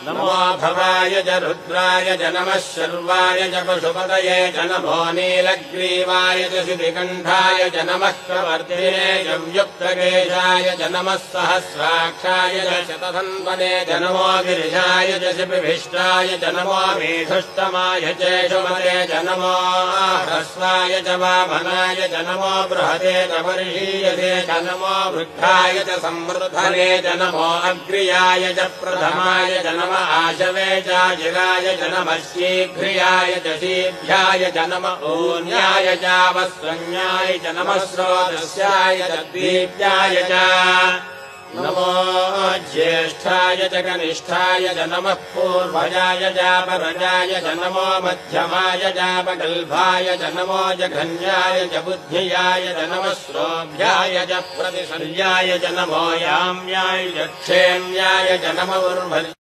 नमो भवाय च रुद्राय च नमः शर्वाय च पशुपतये च नमो नीलग्रीवाय च शितिकण्ठाय च नमः कवर्तिने च व्युक्तकेशाय च नमः सहस्राक्षाय च शतधन्वने च नमो गिरिजाय च शिपिभिष्टाय च नमो मीढुष्टमाय चेषुमते च नमो ह्रस्वाय च वामनाय च नमो बृहते च वर्षीयते च नमो वृद्धाय च संवृद्धने च नमो अग्र्याय च प्रथमाय च नमो आशवे चाजिराय च नमः शीघ्रियाय च शीभ्याय च नमः ऊन्याय चावस्वन्याय च नमः स्रोतस्याय च दीप्याय च नमो ज्येष्ठाय च कनिष्ठाय च नमः पूर्वजाय चापरजाय च नमो मध्यमाय चापगल्भाय च नमो जघन्याय च बुद्धियाय च नमः श्रोभ्याय च प्रतिशल्याय च नमो याम्याय च क्षेम्याय च नमो